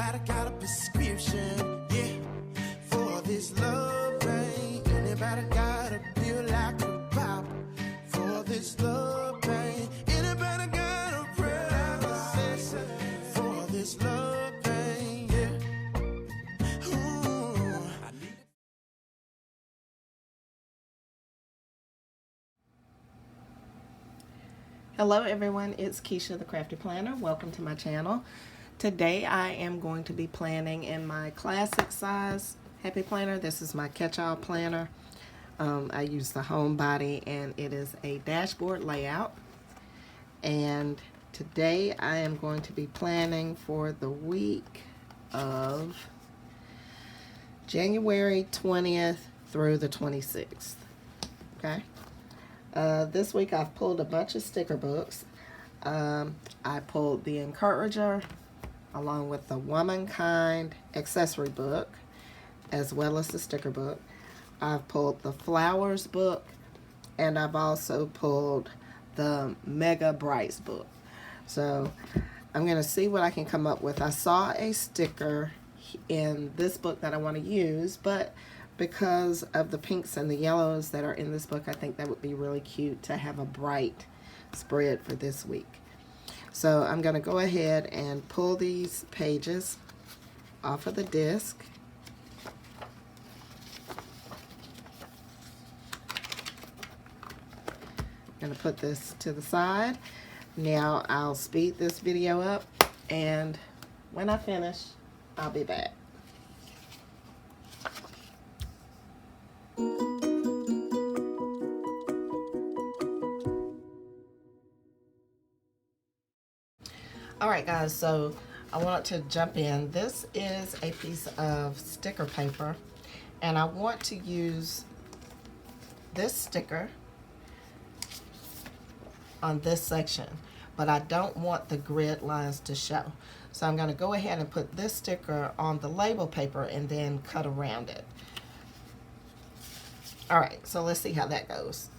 Anybody got a prescription, yeah, for this love pain? Anybody got a pill like a pop for this love pain? Anybody got a prayer like a session for this love pain, yeah? Ooh. Hello everyone, it's Keisha the Crafty Planner. Welcome to my channel. Today I am going to be planning in my classic size Happy Planner. This is my catch-all planner. I use the Homebody and it is a dashboard layout. And today I am going to be planning for the week of January 20th through the 26th. Okay. This week I've pulled a bunch of sticker books. I pulled the Encourager along with the Womankind accessory book as well as the sticker book. I've pulled the Flowers book and I've also pulled the Mega Brights book. So I'm going to see what I can come up with. I saw a sticker in this book that I want to use, but because of the pinks and the yellows that are in this book, I think that would be really cute to have a bright spread for this week. So I'm going to go ahead and pull these pages off of the disc. I'm going to put this to the side. Now I'll speed this video up, and when I finish, I'll be back. Alright guys, so I want to jump in. This is a piece of sticker paper and I want to use this sticker on this section, but I don't want the grid lines to show. So I'm going to go ahead and put this sticker on the label paper and then cut around it. Alright, so let's see how that goes.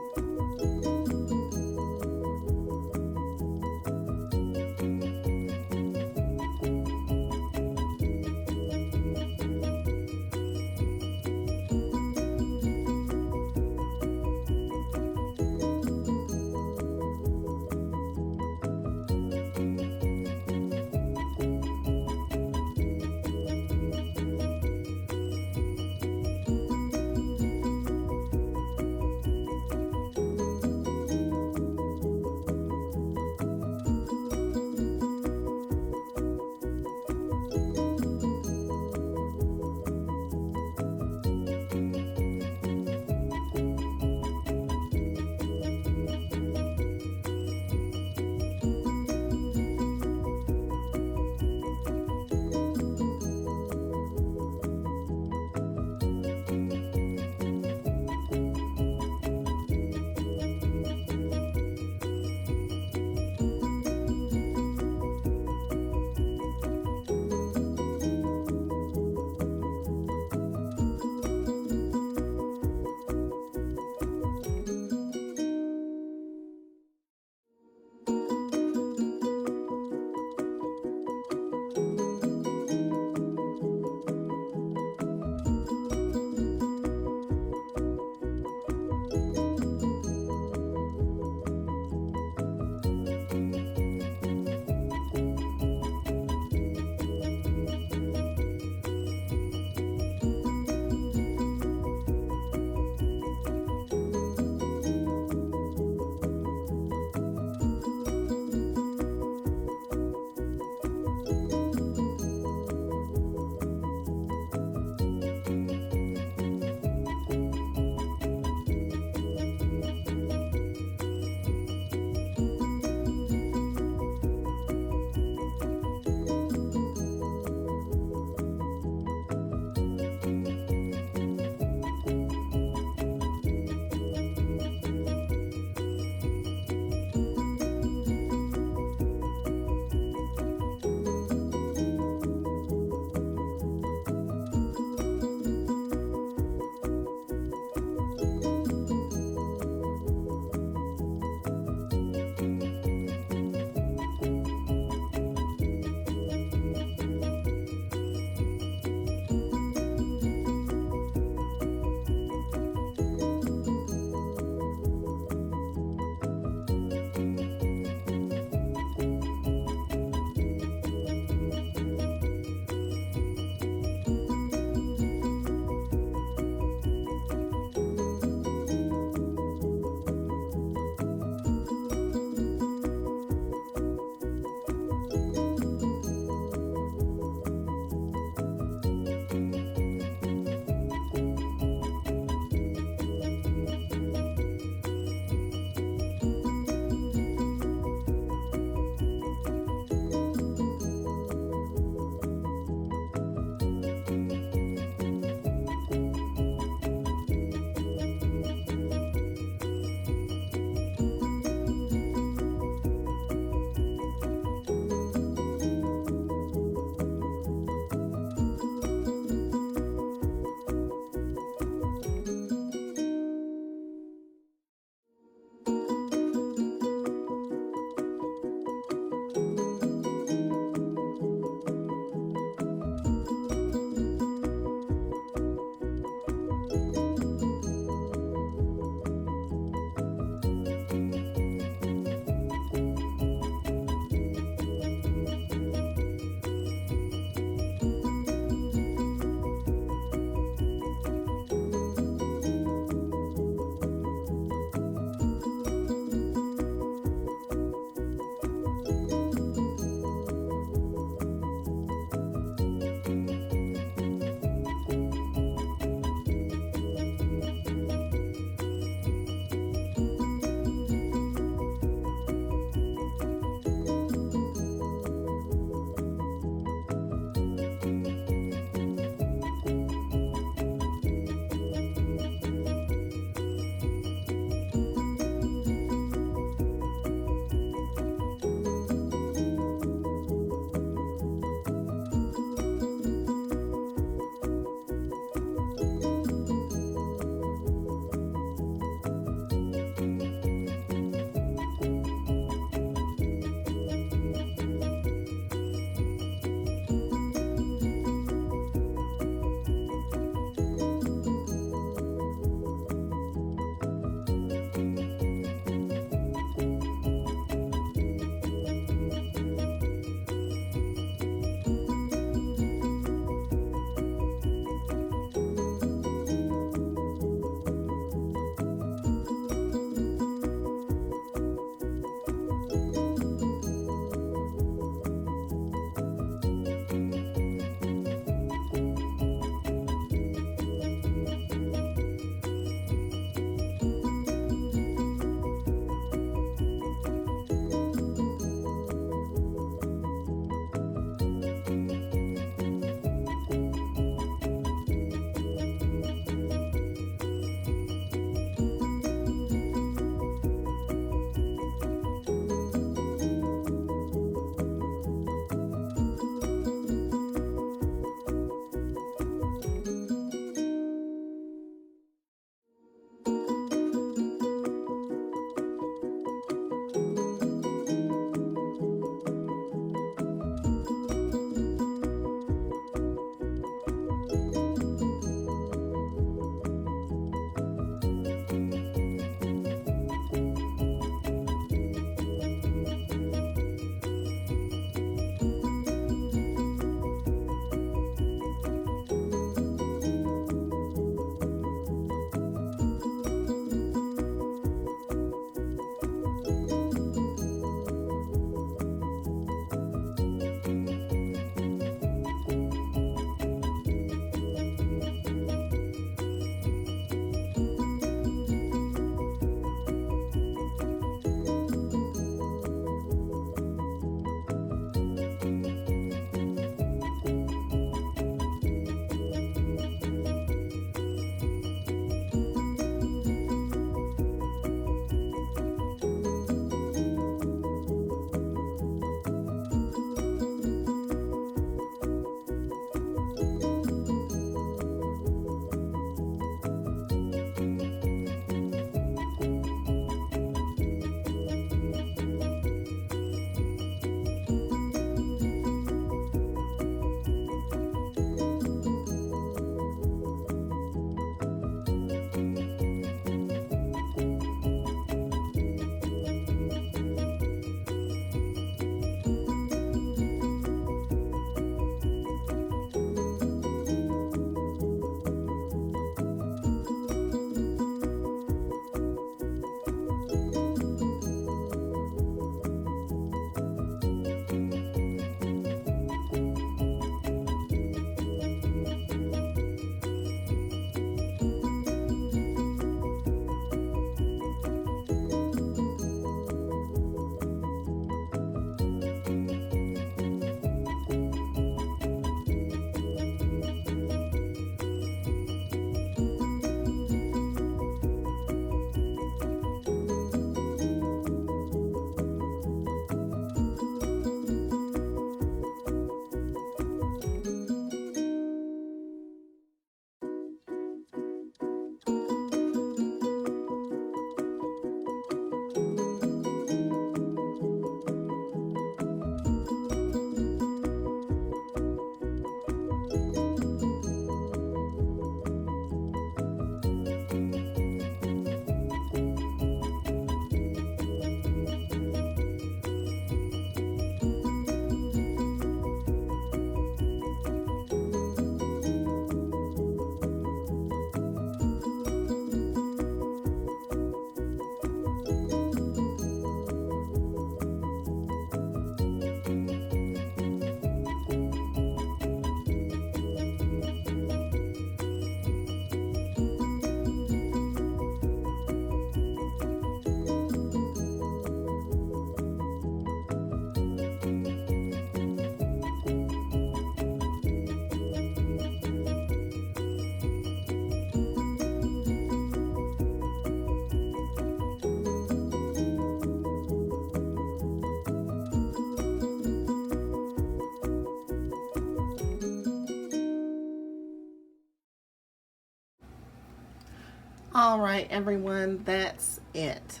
All right, everyone, that's it.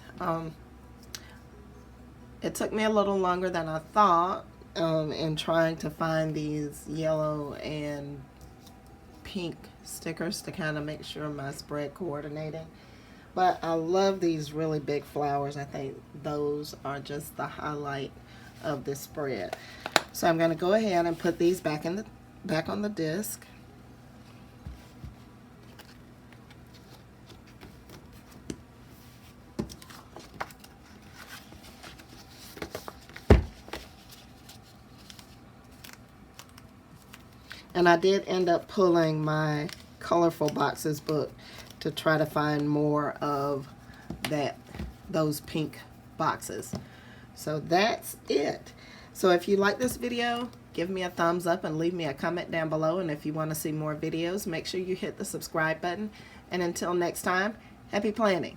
It took me a little longer than I thought in trying to find these yellow and pink stickers to kind of make sure my spread coordinated. But I love these really big flowers. I think those are just the highlight of this spread. So I'm going to go ahead and put these back on the disc. And I did end up pulling my Colorful Boxes book to try to find more of those pink boxes. So that's it. So if you like this video, give me a thumbs up and leave me a comment down below. And if you want to see more videos, make sure you hit the subscribe button. And until next time, happy planning.